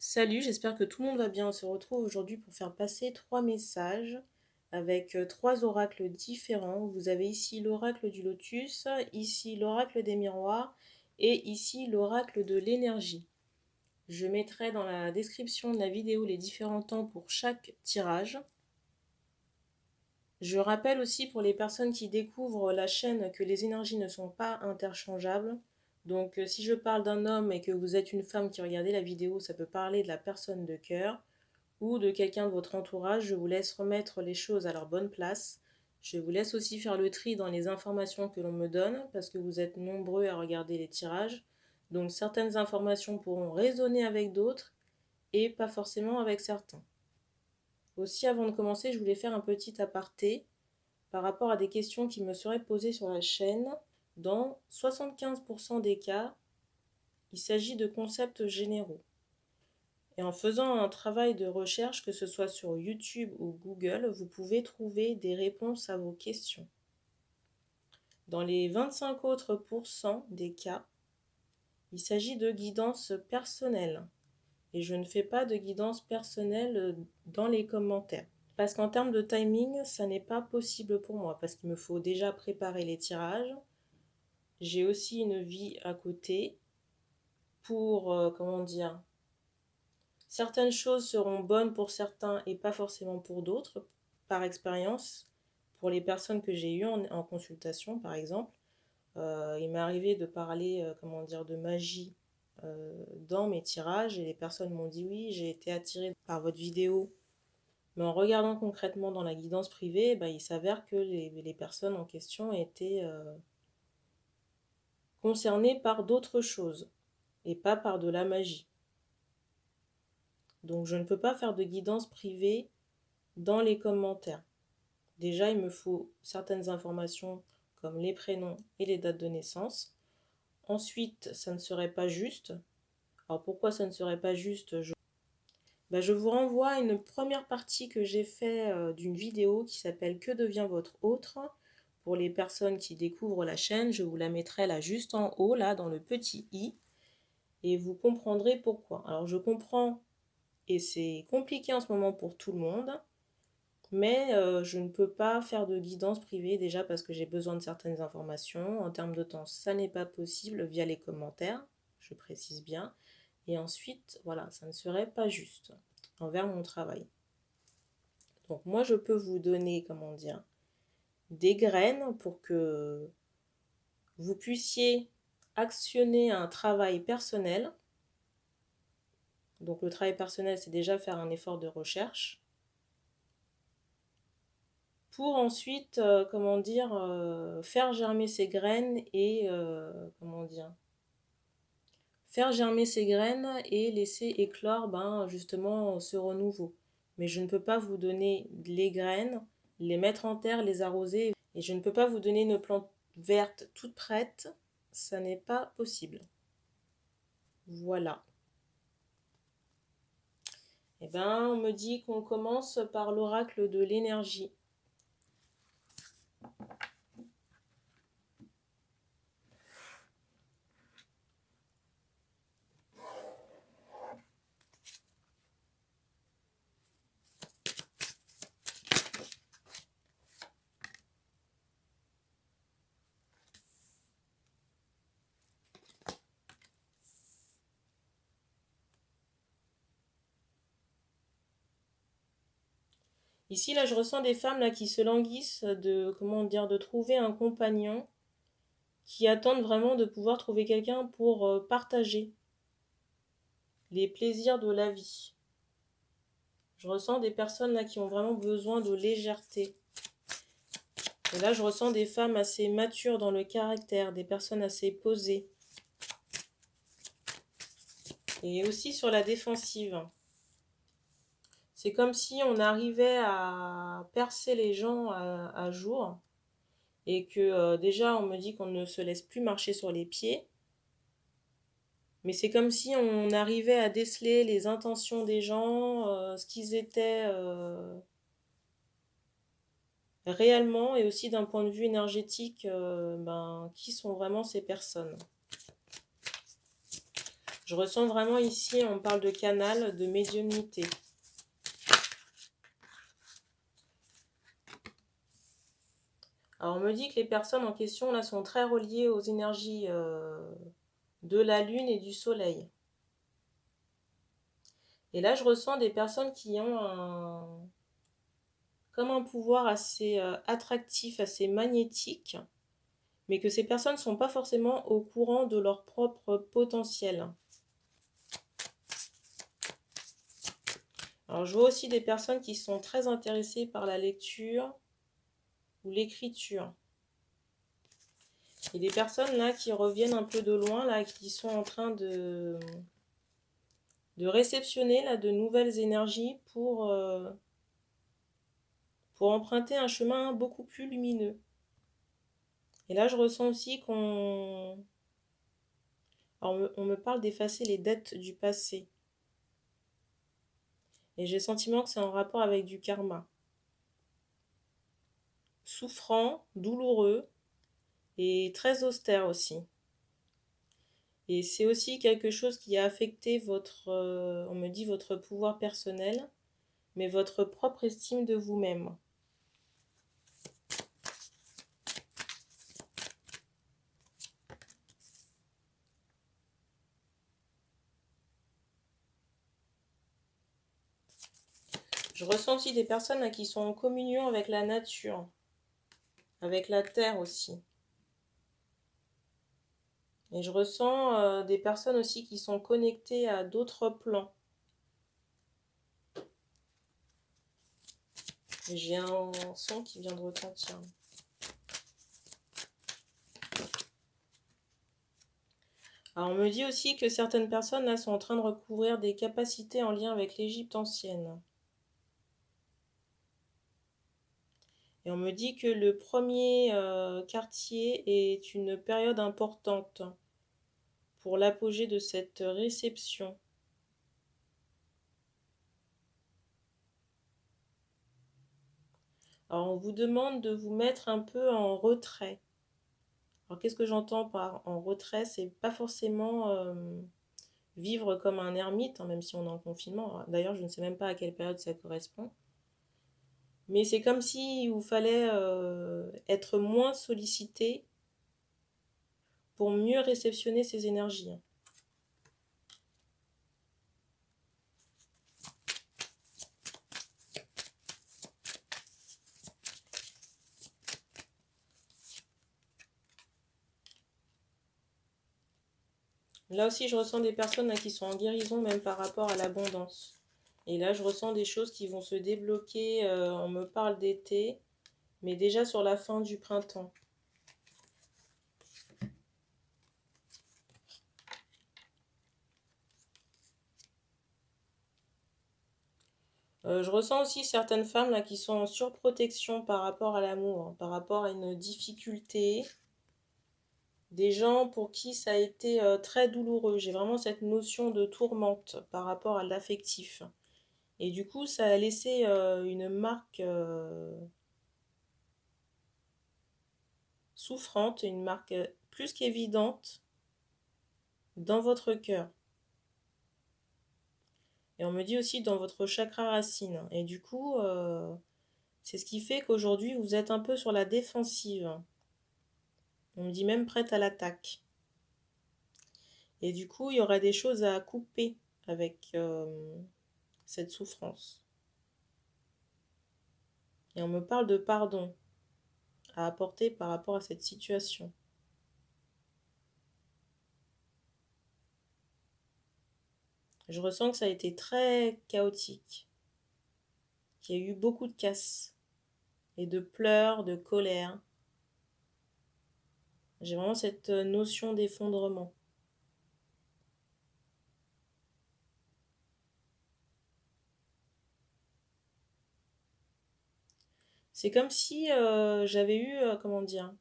Salut, j'espère que tout le monde va bien. On se retrouve aujourd'hui pour faire passer 3 messages avec 3 oracles différents. Vous avez ici l'oracle du lotus, ici l'oracle des miroirs et ici l'oracle de l'énergie. Je mettrai dans la description de la vidéo les différents temps pour chaque tirage. Je rappelle aussi pour les personnes qui découvrent la chaîne que les énergies ne sont pas interchangeables. Donc si je parle d'un homme et que vous êtes une femme qui regardez la vidéo, ça peut parler de la personne de cœur ou de quelqu'un de votre entourage. Je vous laisse remettre les choses à leur bonne place. Je vous laisse aussi faire le tri dans les informations que l'on me donne, parce que vous êtes nombreux à regarder les tirages. Donc certaines informations pourront résonner avec d'autres et pas forcément avec certains. Aussi, avant de commencer, je voulais faire un petit aparté par rapport à des questions qui me seraient posées sur la chaîne. Dans 75% des cas, il s'agit de concepts généraux. Et en faisant un travail de recherche, que ce soit sur YouTube ou Google, vous pouvez trouver des réponses à vos questions. Dans les 25 autres pourcents des cas, il s'agit de guidance personnelle. Et je ne fais pas de guidance personnelle dans les commentaires. Parce qu'en termes de timing, ça n'est pas possible pour moi. Parce qu'il me faut déjà préparer les tirages. J'ai aussi une vie à côté pour, certaines choses seront bonnes pour certains et pas forcément pour d'autres. Par expérience, pour les personnes que j'ai eues en consultation, par exemple, il m'est arrivé de parler, de magie dans mes tirages et les personnes m'ont dit oui, j'ai été attirée par votre vidéo. Mais en regardant concrètement dans la guidance privée, il s'avère que les personnes en question étaient concernées par d'autres choses et pas par de la magie. Donc je ne peux pas faire de guidance privée dans les commentaires. Déjà, il me faut certaines informations comme les prénoms et les dates de naissance. Ensuite, ça ne serait pas juste. Alors pourquoi ça ne serait pas juste? Je vous renvoie à une première partie que j'ai fait d'une vidéo qui s'appelle Que devient votre autre? Pour les personnes qui découvrent la chaîne, je vous la mettrai là juste en haut, là dans le petit i, et vous comprendrez pourquoi. Alors je comprends, et c'est compliqué en ce moment pour tout le monde, mais je ne peux pas faire de guidance privée déjà parce que j'ai besoin de certaines informations. En termes de temps, ça n'est pas possible via les commentaires, je précise bien. Et ensuite, voilà, ça ne serait pas juste envers mon travail. Donc moi, je peux vous donner, des graines pour que vous puissiez actionner un travail personnel. Donc le travail personnel, c'est déjà faire un effort de recherche pour ensuite, faire germer ces graines et, faire germer ces graines et laisser éclore, justement, ce renouveau. Mais je ne peux pas vous donner les graines, les mettre en terre, les arroser, et je ne peux pas vous donner une plante verte toute prête, ça n'est pas possible. Voilà. On me dit qu'on commence par l'oracle de l'énergie. Ici, là, je ressens des femmes là qui se languissent de trouver un compagnon, qui attendent vraiment de pouvoir trouver quelqu'un pour partager les plaisirs de la vie. Je ressens des personnes là qui ont vraiment besoin de légèreté. Et là, je ressens des femmes assez matures dans le caractère, des personnes assez posées. Et aussi sur la défensive. C'est comme si on arrivait à percer les gens à jour. Et que déjà, on me dit qu'on ne se laisse plus marcher sur les pieds. Mais c'est comme si on arrivait à déceler les intentions des gens, ce qu'ils étaient réellement, et aussi d'un point de vue énergétique, qui sont vraiment ces personnes. Je ressens vraiment ici, on parle de canal, de médiumnité. Alors, on me dit que les personnes en question, là, sont très reliées aux énergies de la Lune et du Soleil. Et là, je ressens des personnes qui ont comme un pouvoir assez attractif, assez magnétique, mais que ces personnes ne sont pas forcément au courant de leur propre potentiel. Alors, je vois aussi des personnes qui sont très intéressées par la lecture ou l'écriture. Et des personnes là qui reviennent un peu de loin, là, qui sont en train de réceptionner là, de nouvelles énergies pour emprunter un chemin beaucoup plus lumineux. Et là, je ressens aussi on me parle d'effacer les dettes du passé. Et j'ai le sentiment que c'est en rapport avec du karma. Souffrant, douloureux et très austère aussi. Et c'est aussi quelque chose qui a affecté on me dit votre pouvoir personnel, mais votre propre estime de vous-même. Je ressens aussi des personnes là, qui sont en communion avec la nature, avec la terre aussi. Et je ressens des personnes aussi qui sont connectées à d'autres plans. Et j'ai un son qui vient de retentir. Alors on me dit aussi que certaines personnes là sont en train de recouvrir des capacités en lien avec l'Égypte ancienne. Et on me dit que le premier quartier est une période importante pour l'apogée de cette réception. Alors on vous demande de vous mettre un peu en retrait. Alors qu'est-ce que j'entends par en retrait? C'est pas forcément vivre comme un ermite, hein, même si on est en confinement. D'ailleurs, je ne sais même pas à quelle période ça correspond. Mais c'est comme s'il vous fallait être moins sollicité pour mieux réceptionner ces énergies. Là aussi, je ressens des personnes là, qui sont en guérison, même par rapport à l'abondance. Et là, je ressens des choses qui vont se débloquer. On me parle d'été, mais déjà sur la fin du printemps. Je ressens aussi certaines femmes là, qui sont en surprotection par rapport à l'amour, hein, par rapport à une difficulté. Des gens pour qui ça a été très douloureux. J'ai vraiment cette notion de tourmente par rapport à l'affectif. Et du coup, ça a laissé une marque souffrante, une marque plus qu'évidente dans votre cœur. Et on me dit aussi dans votre chakra racine. Et du coup, c'est ce qui fait qu'aujourd'hui, vous êtes un peu sur la défensive. On me dit même prête à l'attaque. Et du coup, il y aura des choses à couper avec cette souffrance. Et on me parle de pardon à apporter par rapport à cette situation. Je ressens que ça a été très chaotique, qu'il y a eu beaucoup de casse et de pleurs, de colère. J'ai vraiment cette notion d'effondrement. C'est comme si j'avais eu, comment dire,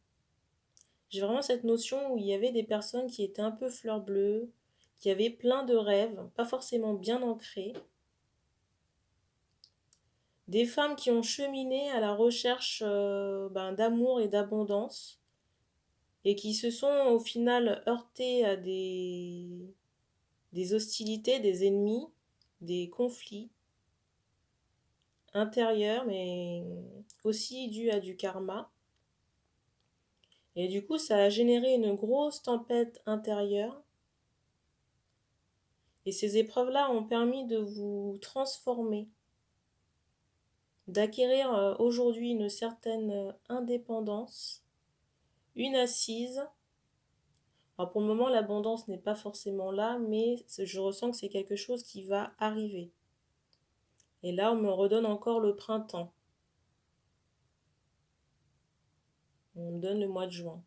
j'ai vraiment cette notion où il y avait des personnes qui étaient un peu fleurs bleues, qui avaient plein de rêves, pas forcément bien ancrés. Des femmes qui ont cheminé à la recherche d'amour et d'abondance et qui se sont au final heurtées à des hostilités, des ennemis, des conflits intérieurs, mais aussi dus à du karma. Et du coup, ça a généré une grosse tempête intérieure. Et ces épreuves-là ont permis de vous transformer, d'acquérir aujourd'hui une certaine indépendance, une assise. Alors pour le moment, l'abondance n'est pas forcément là, mais je ressens que c'est quelque chose qui va arriver. Et là, on me redonne encore le printemps. On me donne le mois de juin.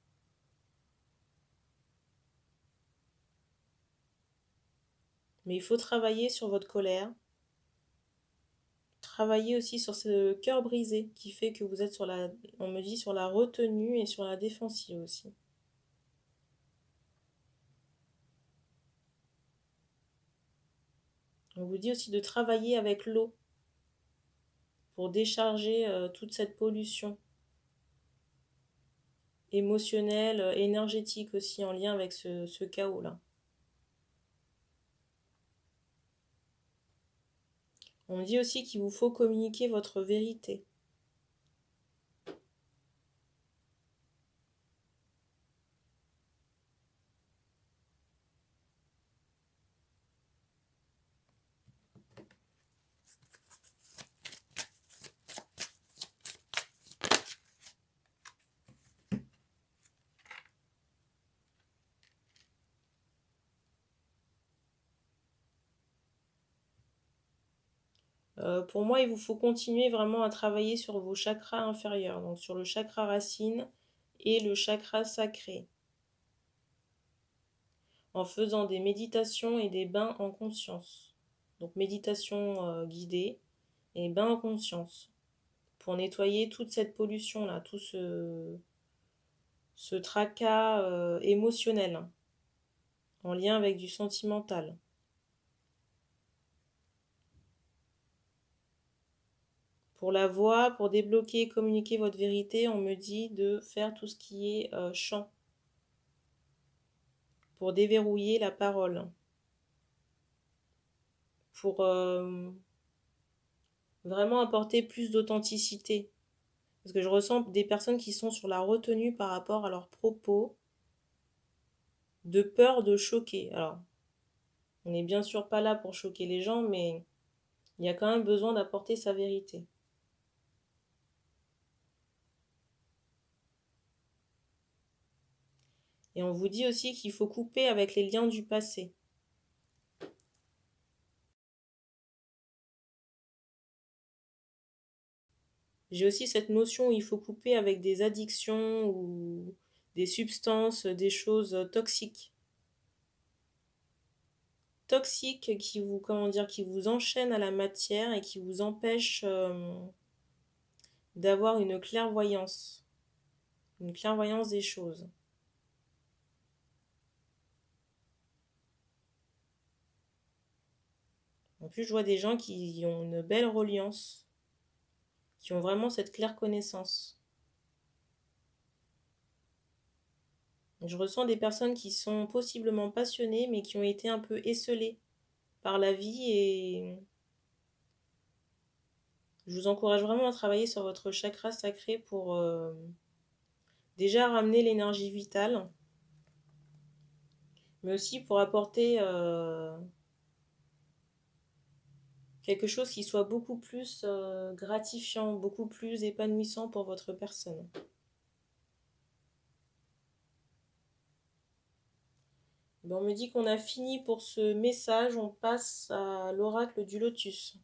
Mais il faut travailler sur votre colère. Travailler aussi sur ce cœur brisé qui fait que vous êtes on me dit, sur la retenue et sur la défensive aussi. On vous dit aussi de travailler avec l'eau pour décharger toute cette pollution émotionnelle, énergétique aussi en lien avec ce chaos-là. On me dit aussi qu'il vous faut communiquer votre vérité. Pour moi, il vous faut continuer vraiment à travailler sur vos chakras inférieurs, donc sur le chakra racine et le chakra sacré, en faisant des méditations et des bains en conscience. Donc méditation guidée et bains en conscience, pour nettoyer toute cette pollution-là, tout ce tracas émotionnel, en lien avec du sentimental. Pour la voix, pour débloquer et communiquer votre vérité, on me dit de faire tout ce qui est chant, pour déverrouiller la parole, pour vraiment apporter plus d'authenticité. Parce que je ressens des personnes qui sont sur la retenue par rapport à leurs propos, de peur de choquer. Alors, on n'est bien sûr pas là pour choquer les gens, mais il y a quand même besoin d'apporter sa vérité. Et on vous dit aussi qu'il faut couper avec les liens du passé. J'ai aussi cette notion où il faut couper avec des addictions ou des substances, des choses toxiques. Toxiques qui vous, comment dire, qui vous enchaînent à la matière et qui vous empêchent d'avoir une clairvoyance des choses. En plus, je vois des gens qui ont une belle reliance, qui ont vraiment cette claire connaissance. Je ressens des personnes qui sont possiblement passionnées, mais qui ont été un peu esseulées par la vie, et je vous encourage vraiment à travailler sur votre chakra sacré pour déjà ramener l'énergie vitale, mais aussi pour apporter quelque chose qui soit beaucoup plus gratifiant, beaucoup plus épanouissant pour votre personne. On me dit qu'on a fini pour ce message, on passe à l'oracle du lotus.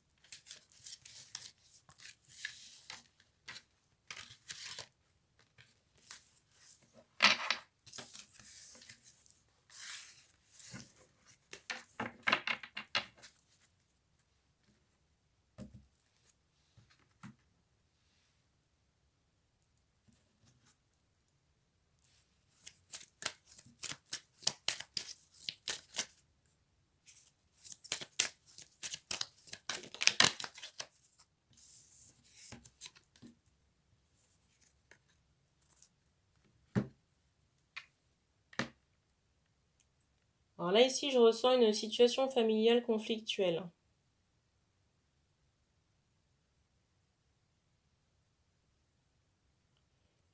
Alors là, ici, je ressens une situation familiale conflictuelle.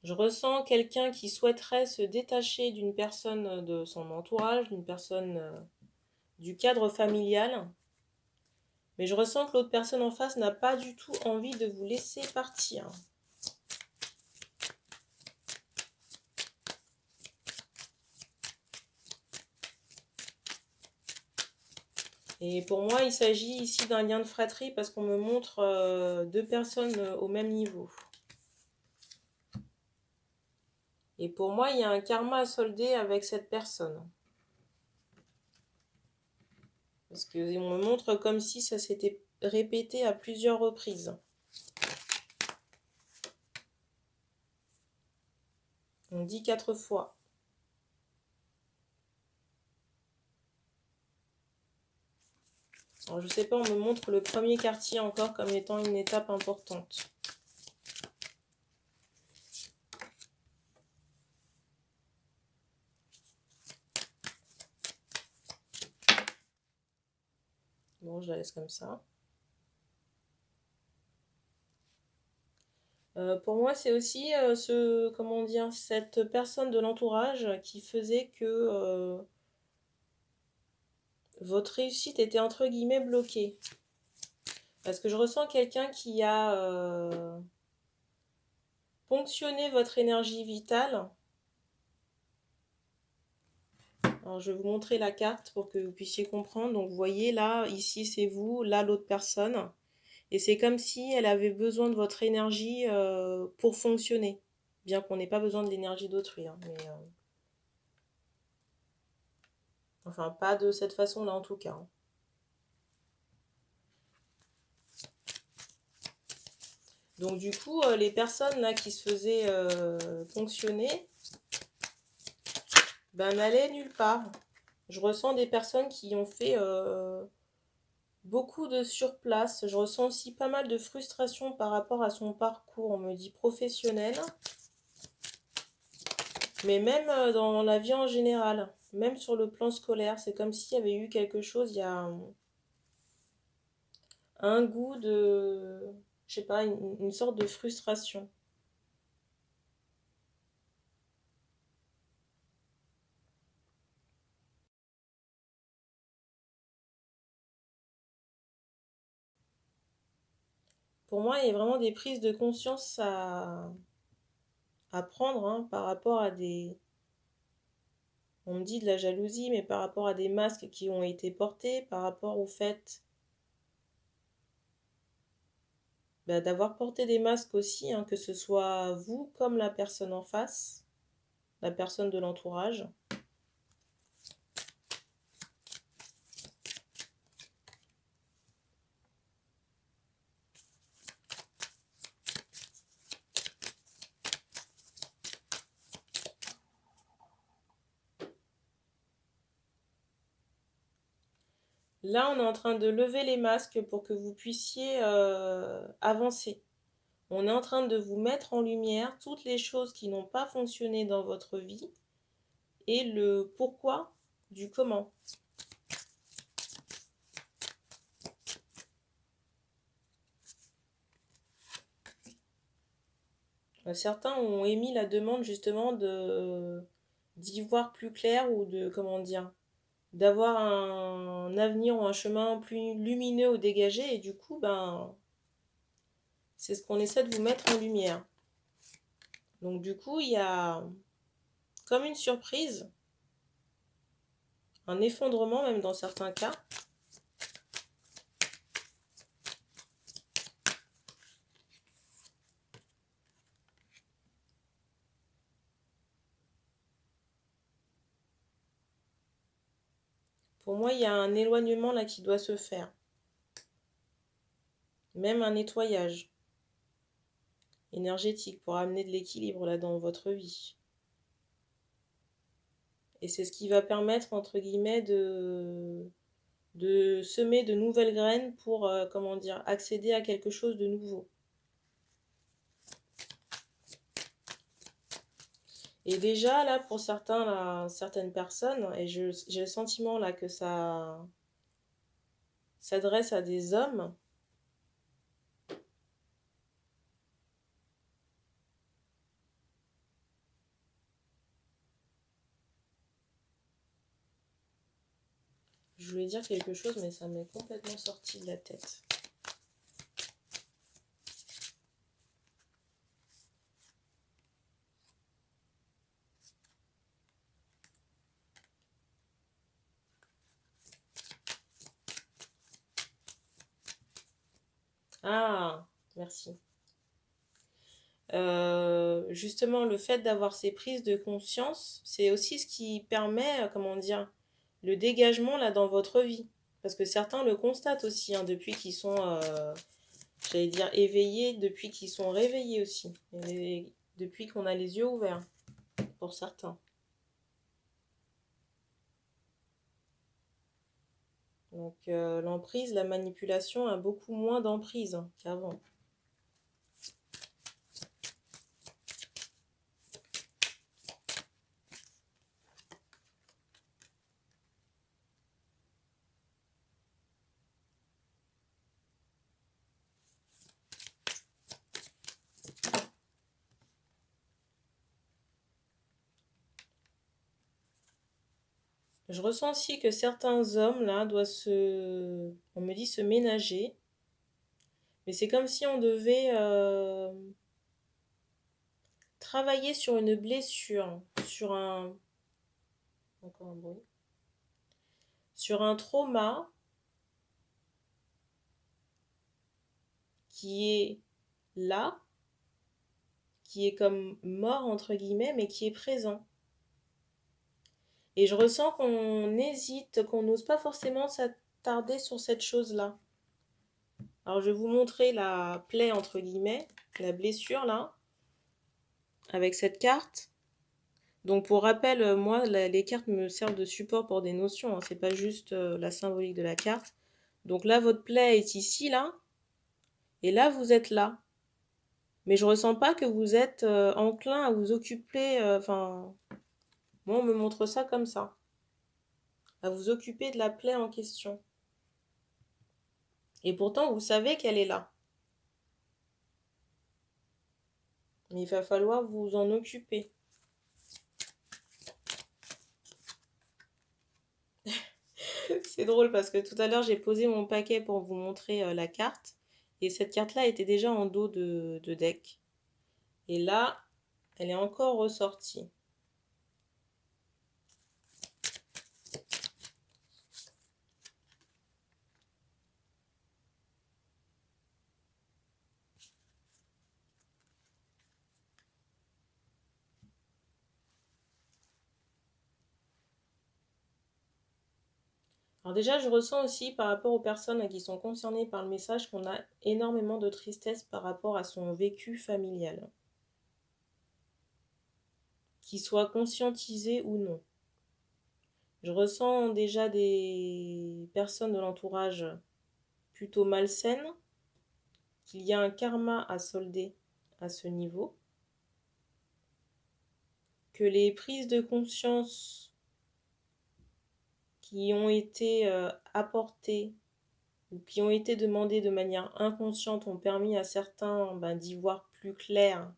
Je ressens quelqu'un qui souhaiterait se détacher d'une personne de son entourage, d'une personne du cadre familial. Mais je ressens que l'autre personne en face n'a pas du tout envie de vous laisser partir. Et pour moi, il s'agit ici d'un lien de fratrie parce qu'on me montre deux personnes au même niveau. Et pour moi, il y a un karma à solder avec cette personne. Parce qu'on me montre comme si ça s'était répété à plusieurs reprises. On dit 4 fois. Alors, je sais pas, on me montre le premier quartier encore comme étant une étape importante. Bon, je la laisse comme ça. Pour moi, c'est aussi comment dire, cette personne de l'entourage qui faisait que votre réussite était entre guillemets bloquée. Parce que je ressens quelqu'un qui a ponctionné votre énergie vitale. Alors, je vais vous montrer la carte pour que vous puissiez comprendre. Donc, vous voyez, là, ici, c'est vous, là, l'autre personne. Et c'est comme si elle avait besoin de votre énergie pour fonctionner. Bien qu'on n'ait pas besoin de l'énergie d'autrui. Hein, mais, enfin, pas de cette façon-là, en tout cas. Hein. Donc, du coup, les personnes là qui se faisaient fonctionner, ben, n'allaient nulle part. Je ressens des personnes qui ont fait beaucoup de surplace. Je ressens aussi pas mal de frustration par rapport à son parcours, on me dit professionnel. Mais même dans la vie en général, même sur le plan scolaire, c'est comme s'il y avait eu quelque chose, il y a un goût de, je sais pas, une sorte de frustration. Pour moi, il y a vraiment des prises de conscience à prendre hein, par rapport à des... On me dit de la jalousie, mais par rapport à des masques qui ont été portés, par rapport au fait bah, d'avoir porté des masques aussi, hein, que ce soit vous comme la personne en face, la personne de l'entourage. Là, on est en train de lever les masques pour que vous puissiez avancer. On est en train de vous mettre en lumière toutes les choses qui n'ont pas fonctionné dans votre vie et le pourquoi du comment. Certains ont émis la demande justement d'y voir plus clair ou de, comment dire, d'avoir un avenir ou un chemin plus lumineux ou dégagé et du coup, ben, c'est ce qu'on essaie de vous mettre en lumière. Donc du coup, il y a comme une surprise, un effondrement même dans certains cas. Pour moi, il y a un éloignement là qui doit se faire. Même un nettoyage énergétique pour amener de l'équilibre là dans votre vie. Et c'est ce qui va permettre, entre guillemets, de semer de nouvelles graines pour, comment dire, accéder à quelque chose de nouveau. Et déjà, là, pour certains, là, certaines personnes, et j'ai le sentiment là que ça s'adresse à des hommes, je voulais dire quelque chose, mais ça m'est complètement sorti de la tête. Ah, merci. Justement, le fait d'avoir ces prises de conscience, c'est aussi ce qui permet, comment dire, le dégagement là dans votre vie. Parce que certains le constatent aussi, hein, depuis qu'ils sont, j'allais dire, éveillés, depuis qu'ils sont réveillés aussi. Et depuis qu'on a les yeux ouverts, pour certains. Donc, l'emprise, la manipulation a beaucoup moins d'emprise, hein, qu'avant. Je ressens aussi que certains hommes, là, doivent on me dit se ménager. Mais c'est comme si on devait travailler sur une blessure, encore un bruit, sur un trauma qui est là, qui est comme mort entre guillemets, mais qui est présent. Et je ressens qu'on hésite, qu'on n'ose pas forcément s'attarder sur cette chose-là. Alors je vais vous montrer la plaie entre guillemets, la blessure là, avec cette carte. Donc pour rappel, moi les cartes me servent de support pour des notions, hein, c'est pas juste la symbolique de la carte. Donc là votre plaie est ici là, et là vous êtes là. Mais je ressens pas que vous êtes enclin à vous occuper, enfin, moi on me montre ça comme ça, à vous occuper de la plaie en question. Et pourtant vous savez qu'elle est là. Mais il va falloir vous en occuper. C'est drôle parce que tout à l'heure j'ai posé mon paquet pour vous montrer la carte. Et cette carte-là était déjà en dos de deck. Et là, elle est encore ressortie. Alors déjà, je ressens aussi par rapport aux personnes qui sont concernées par le message qu'on a énormément de tristesse par rapport à son vécu familial. Qu'il soit conscientisé ou non. Je ressens déjà des personnes de l'entourage plutôt malsaines, qu'il y a un karma à solder à ce niveau, que les prises de conscience qui ont été apportées ou qui ont été demandées de manière inconsciente ont permis à certains d'y voir plus clair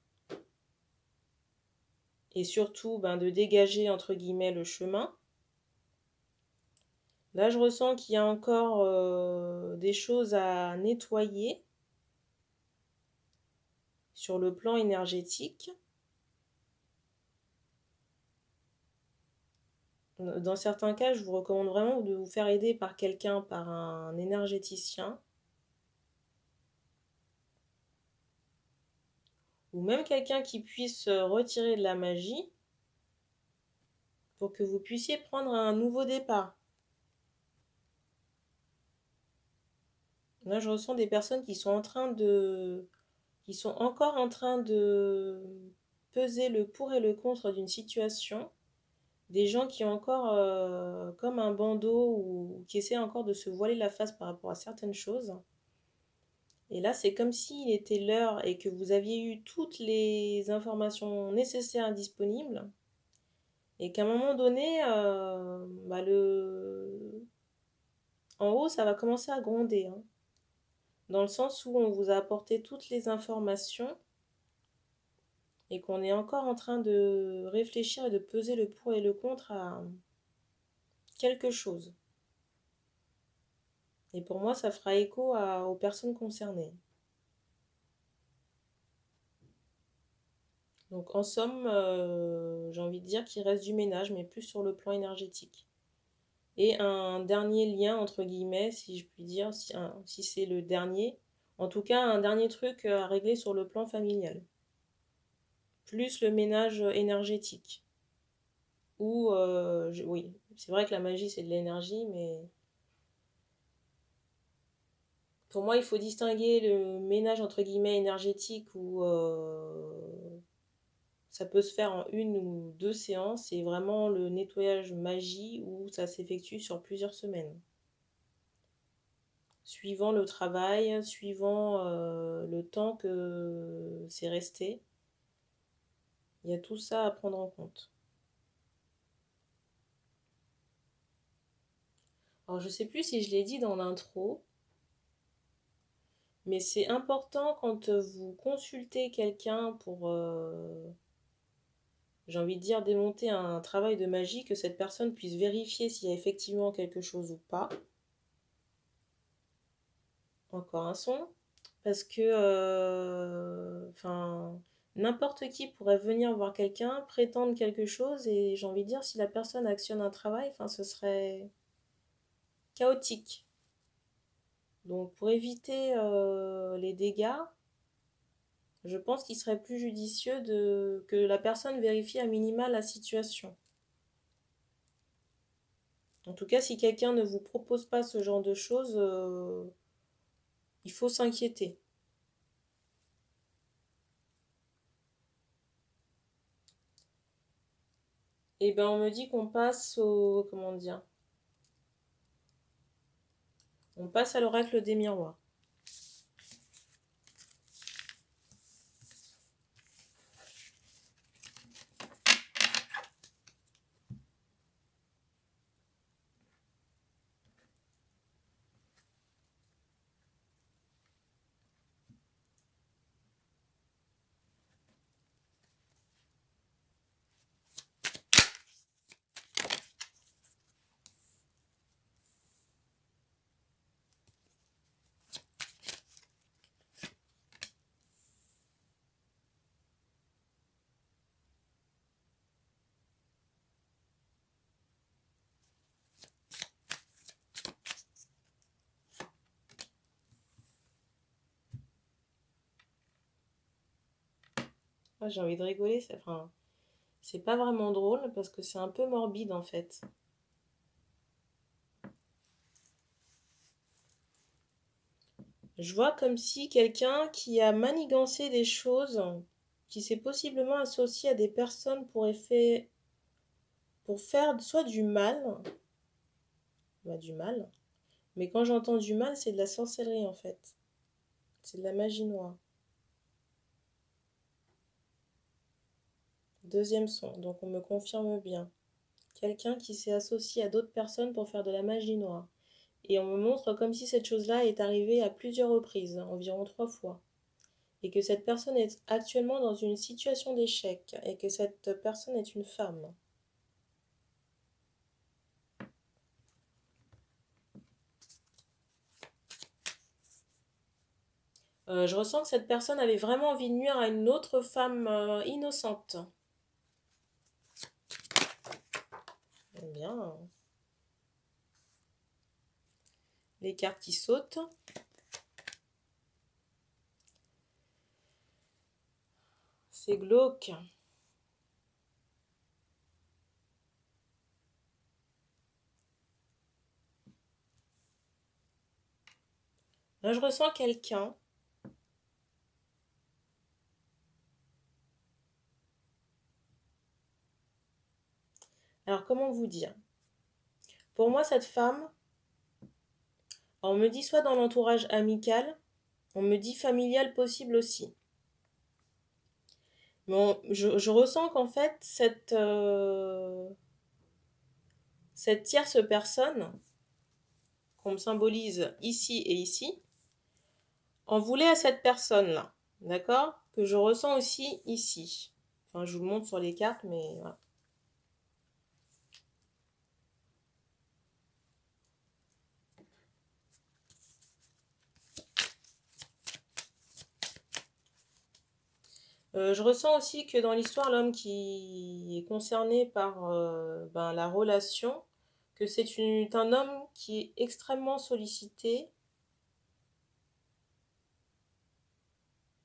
et surtout de dégager entre guillemets le chemin. Là, je ressens qu'il y a encore des choses à nettoyer sur le plan énergétique. Dans certains cas, je vous recommande vraiment de vous faire aider par quelqu'un, par un énergéticien, ou même quelqu'un qui puisse retirer de la magie pour que vous puissiez prendre un nouveau départ. Là, je ressens des personnes qui sont qui sont encore en train de peser le pour et le contre d'une situation. Des gens qui ont encore comme un bandeau ou qui essaient encore de se voiler la face par rapport à certaines choses. Et là, c'est comme s'il était l'heure et que vous aviez eu toutes les informations nécessaires et disponibles Et qu'à un moment donné, en haut, ça va commencer à gronder, hein, dans le sens où on vous a apporté toutes les informations et qu'on est encore en train de réfléchir et de peser le pour et le contre à quelque chose. Et pour moi, ça fera écho aux personnes concernées. Donc en somme, j'ai envie de dire qu'il reste du ménage, mais plus sur le plan énergétique. Et un dernier lien, entre guillemets, si je puis dire, si c'est le dernier, en tout cas un dernier truc à régler sur le plan familial. Plus le ménage énergétique. Ou, oui, c'est vrai que la magie c'est de l'énergie, mais pour moi il faut distinguer le ménage entre guillemets énergétique où ça peut se faire en une ou deux séances et vraiment le nettoyage magie où ça s'effectue sur plusieurs semaines. Suivant le travail, suivant le temps que c'est resté, il y a tout ça à prendre en compte. Alors je sais plus si je l'ai dit dans l'intro, mais c'est important quand vous consultez quelqu'un pour, j'ai envie de dire, démonter un travail de magie, que cette personne puisse vérifier s'il y a effectivement quelque chose ou pas. Encore un son. Parce que, n'importe qui pourrait venir voir quelqu'un, prétendre quelque chose, et j'ai envie de dire, si la personne actionne un travail, ce serait chaotique. Donc, pour éviter les dégâts, je pense qu'il serait plus judicieux que la personne vérifie à minima la situation. En tout cas, si quelqu'un ne vous propose pas ce genre de choses, il faut s'inquiéter. Et ben, on me dit qu'on passe au... Comment dire? On passe à l'oracle des miroirs. Moi, j'ai envie de rigoler, c'est pas vraiment drôle parce que c'est un peu morbide en fait. Je vois comme si quelqu'un qui a manigancé des choses, qui s'est possiblement associé à des personnes pour faire soit du mal, du mal, mais quand j'entends du mal, c'est de la sorcellerie en fait. C'est de la magie noire. Deuxième son, donc on me confirme bien. Quelqu'un qui s'est associé à d'autres personnes pour faire de la magie noire. Et on me montre comme si cette chose-là est arrivée à plusieurs reprises, environ 3 fois. Et que cette personne est actuellement dans une situation d'échec. Et que cette personne est une femme. Je ressens que cette personne avait vraiment envie de nuire à une autre femme innocente. Eh bien. Les cartes qui sautent. C'est glauque. Là, je ressens quelqu'un. Alors, comment vous dire? Pour moi, cette femme, on me dit soit dans l'entourage amical, on me dit familial possible aussi. Bon, je ressens qu'en fait, cette tierce personne, qu'on me symbolise ici et ici, en voulait à cette personne-là. D'accord? Que je ressens aussi ici. Enfin, je vous le montre sur les cartes, mais voilà. Je ressens aussi que dans l'histoire, l'homme qui est concerné par ben, la relation, que c'est un homme qui est extrêmement sollicité.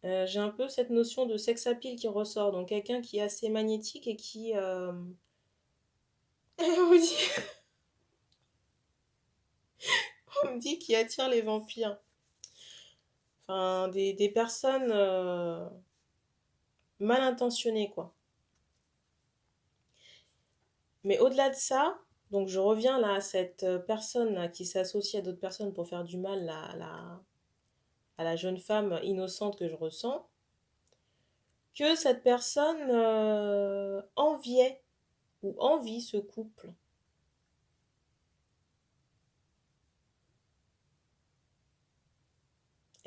J'ai un peu cette notion de sex appeal qui ressort, donc quelqu'un qui est assez magnétique et qui... on me dit, on me dit qui attire les vampires. Enfin, des personnes mal intentionnées, quoi. Mais au-delà de ça, donc je reviens là à cette personne là, qui s'associe à d'autres personnes pour faire du mal là, à la jeune femme innocente que je ressens, que cette personne enviait ou envie ce couple.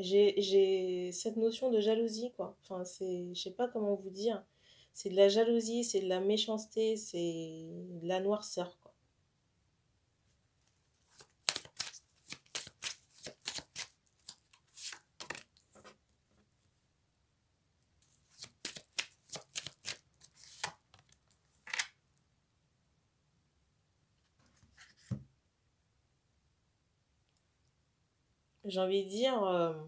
J'ai cette notion de jalousie, quoi. Enfin, je sais pas comment vous dire. C'est de la jalousie, c'est de la méchanceté, c'est de la noirceur, quoi. J'ai envie de dire,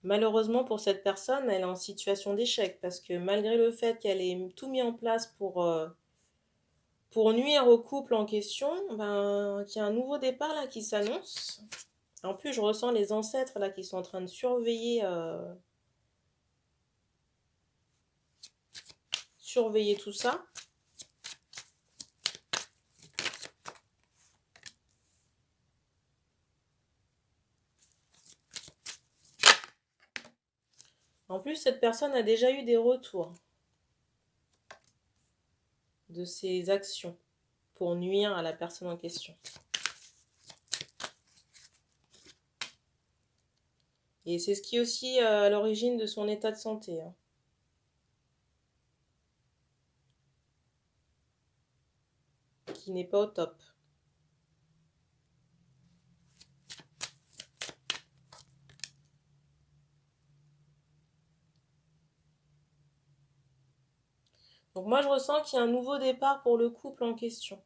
malheureusement pour cette personne, elle est en situation d'échec parce que malgré le fait qu'elle ait tout mis en place pour nuire au couple en question, ben, qu'il y a un nouveau départ là qui s'annonce. En plus, je ressens les ancêtres là qui sont en train de surveiller tout ça. En plus, cette personne a déjà eu des retours de ses actions pour nuire à la personne en question. Et c'est ce qui est aussi à l'origine de son état de santé, hein, qui n'est pas au top. Donc moi, je ressens qu'il y a un nouveau départ pour le couple en question.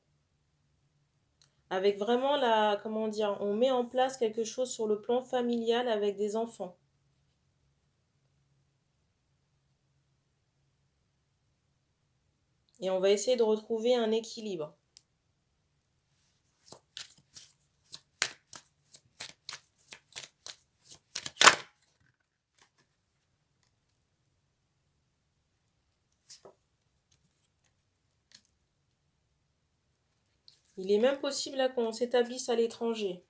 Avec vraiment comment dire, on met en place quelque chose sur le plan familial avec des enfants. Et on va essayer de retrouver un équilibre. Il est même possible là qu'on s'établisse à l'étranger,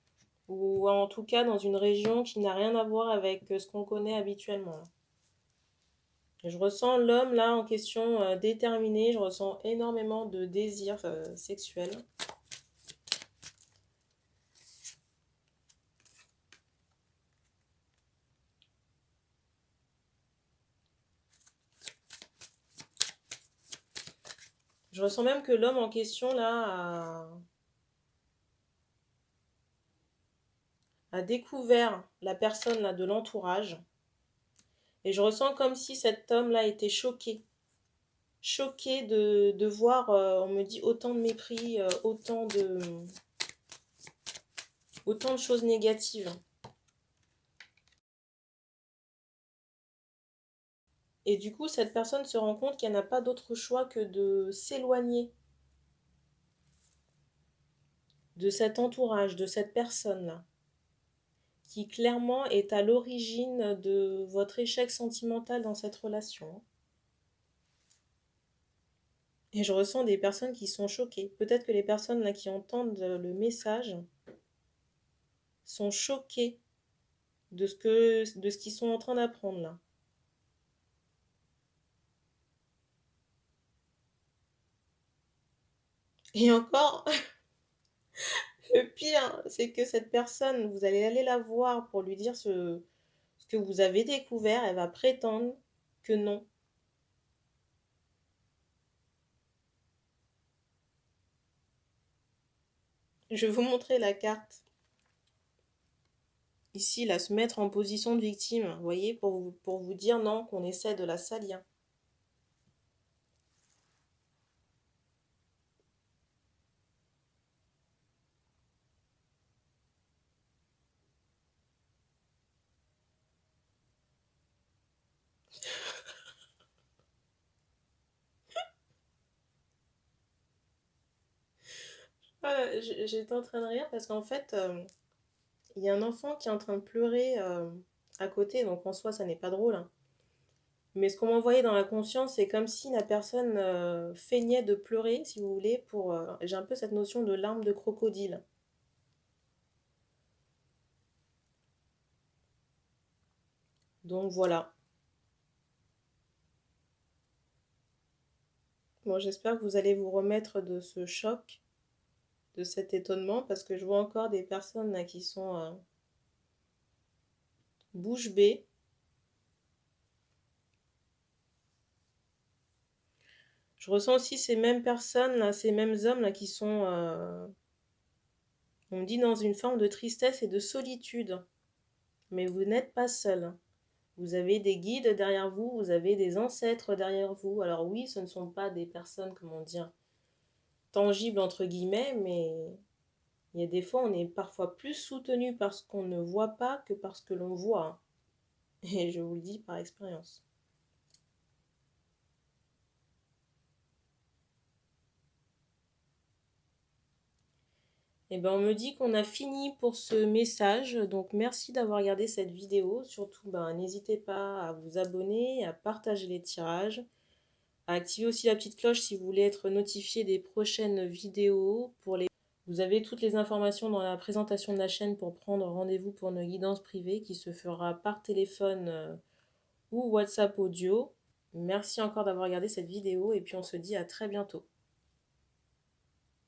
ou en tout cas dans une région qui n'a rien à voir avec ce qu'on connaît habituellement. Je ressens l'homme là en question déterminé, je ressens énormément de désir sexuel. Je ressens même que l'homme en question là a découvert la personne là de l'entourage. Et je ressens comme si cet homme là était choqué. Choqué de voir, on me dit, autant de mépris, autant de choses négatives. Et du coup, cette personne se rend compte qu'elle n'a pas d'autre choix que de s'éloigner de cet entourage, de cette personne-là, qui clairement est à l'origine de votre échec sentimental dans cette relation. Et je ressens des personnes qui sont choquées. Peut-être que les personnes là qui entendent le message sont choquées de ce qu'ils sont en train d'apprendre là. Et encore, le pire, c'est que cette personne, vous allez aller la voir pour lui dire ce que vous avez découvert, elle va prétendre que non. Je vais vous montrer la carte. Ici, là, se mettre en position de victime, vous voyez, pour vous dire non, qu'on essaie de la salir. Voilà, j'étais en train de rire parce qu'en fait, il y a un enfant qui est en train de pleurer à côté, donc en soi, ça n'est pas drôle, hein. Mais ce qu'on m'envoyait dans la conscience, c'est comme si la personne feignait de pleurer, si vous voulez, pour... j'ai un peu cette notion de larmes de crocodile. Donc voilà. Bon, j'espère que vous allez vous remettre de ce choc, de cet étonnement, parce que je vois encore des personnes là qui sont bouche bée. Je ressens aussi ces mêmes personnes là, ces mêmes hommes là qui sont, on me dit, dans une forme de tristesse et de solitude. Mais vous n'êtes pas seul. Vous avez des guides derrière vous, vous avez des ancêtres derrière vous. Alors oui, ce ne sont pas des personnes, comment dire, tangibles entre guillemets, mais il y a des fois, on est parfois plus soutenu par ce qu'on ne voit pas que par ce que l'on voit, hein. Et je vous le dis par expérience. Eh ben, on me dit qu'on a fini pour ce message, donc merci d'avoir regardé cette vidéo. Surtout, ben, n'hésitez pas à vous abonner, à partager les tirages, à activer aussi la petite cloche si vous voulez être notifié des prochaines vidéos. Vous avez toutes les informations dans la présentation de la chaîne pour prendre rendez-vous pour une guidance privée qui se fera par téléphone ou WhatsApp audio. Merci encore d'avoir regardé cette vidéo et puis on se dit à très bientôt.